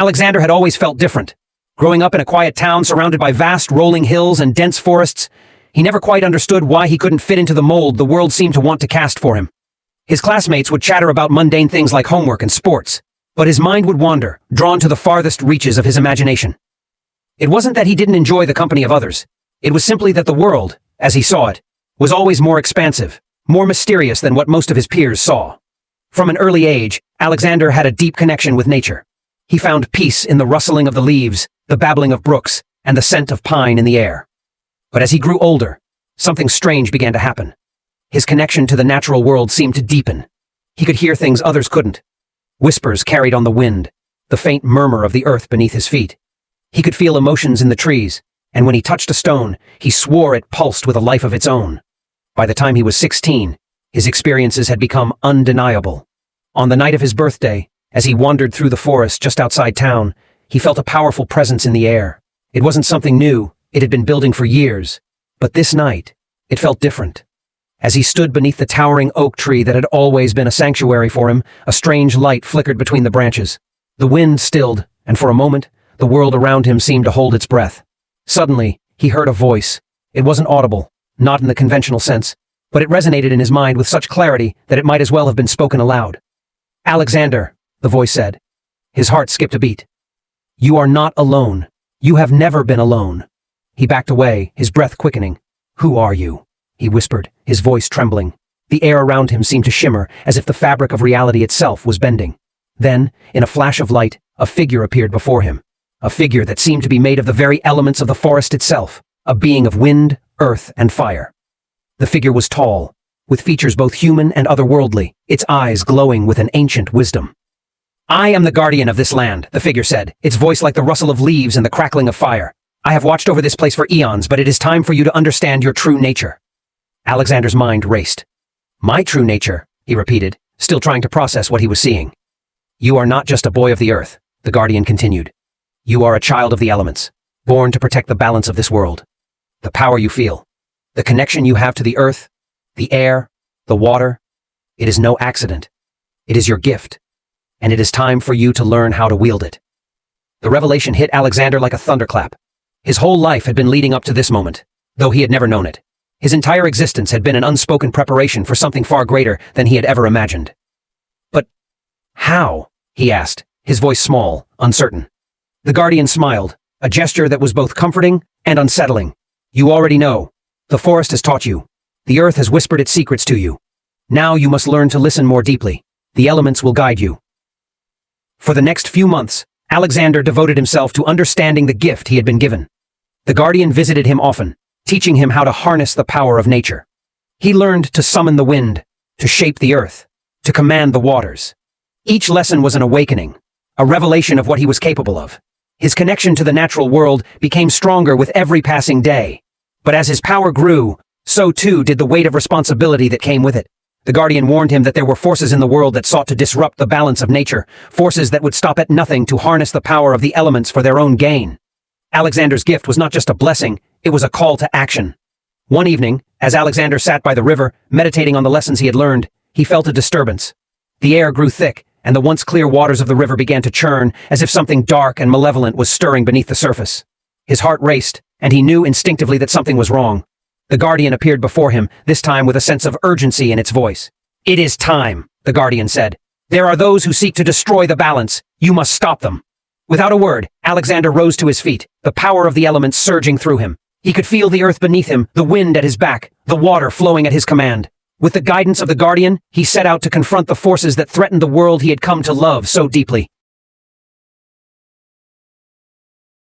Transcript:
Alexzander had always felt different. Growing up in a quiet town surrounded by vast rolling hills and dense forests, he never quite understood why he couldn't fit into the mold the world seemed to want to cast for him. His classmates would chatter about mundane things like homework and sports, but his mind would wander, drawn to the farthest reaches of his imagination. It wasn't that he didn't enjoy the company of others. It was simply that the world, as he saw it, was always more expansive, more mysterious than what most of his peers saw. From an early age, Alexzander had a deep connection with nature. He found peace in the rustling of the leaves, the babbling of brooks, and the scent of pine in the air. But as he grew older, something strange began to happen. His connection to the natural world seemed to deepen. He could hear things others couldn't. Whispers carried on the wind, the faint murmur of the earth beneath his feet. He could feel emotions in the trees, and when he touched a stone, he swore it pulsed with a life of its own. By the time he was 16, his experiences had become undeniable. On the night of his birthday, as he wandered through the forest just outside town, he felt a powerful presence in the air. It wasn't something new, it had been building for years. But this night, it felt different. As he stood beneath the towering oak tree that had always been a sanctuary for him, a strange light flickered between the branches. The wind stilled, and for a moment, the world around him seemed to hold its breath. Suddenly, he heard a voice. It wasn't audible, not in the conventional sense, but it resonated in his mind with such clarity that it might as well have been spoken aloud. "Alexzander," the voice said. His heart skipped a beat. "You are not alone. You have never been alone." He backed away, his breath quickening. "Who are you?" he whispered, his voice trembling. The air around him seemed to shimmer, as if the fabric of reality itself was bending. Then, in a flash of light, a figure appeared before him. A figure that seemed to be made of the very elements of the forest itself, a being of wind, earth, and fire. The figure was tall, with features both human and otherworldly, its eyes glowing with an ancient wisdom. "I am the guardian of this land," the figure said, its voice like the rustle of leaves and the crackling of fire. "I have watched over this place for eons, but it is time for you to understand your true nature." Alexzander's mind raced. "My true nature," he repeated, still trying to process what he was seeing. "You are not just a boy of the earth," the guardian continued. "You are a child of the elements, born to protect the balance of this world. The power you feel, the connection you have to the earth, the air, the water, it is no accident. It is your gift, and it is time for you to learn how to wield it." The revelation hit Alexzander like a thunderclap. His whole life had been leading up to this moment, though he had never known it. His entire existence had been an unspoken preparation for something far greater than he had ever imagined. "But how?" he asked, his voice small, uncertain. The guardian smiled, a gesture that was both comforting and unsettling. "You already know. The forest has taught you. The earth has whispered its secrets to you. Now you must learn to listen more deeply. The elements will guide you." For the next few months, Alexzander devoted himself to understanding the gift he had been given. The guardian visited him often, teaching him how to harness the power of nature. He learned to summon the wind, to shape the earth, to command the waters. Each lesson was an awakening, a revelation of what he was capable of. His connection to the natural world became stronger with every passing day. But as his power grew, so too did the weight of responsibility that came with it. The guardian warned him that there were forces in the world that sought to disrupt the balance of nature, forces that would stop at nothing to harness the power of the elements for their own gain. Alexzander's gift was not just a blessing, it was a call to action. One evening, as Alexzander sat by the river, meditating on the lessons he had learned, he felt a disturbance. The air grew thick, and the once clear waters of the river began to churn, as if something dark and malevolent was stirring beneath the surface. His heart raced, and he knew instinctively that something was wrong. The guardian appeared before him, this time with a sense of urgency in its voice. "It is time," the guardian said. "There are those who seek to destroy the balance. You must stop them." Without a word, Alexzander rose to his feet, the power of the elements surging through him. He could feel the earth beneath him, the wind at his back, the water flowing at his command. With the guidance of the guardian, he set out to confront the forces that threatened the world he had come to love so deeply.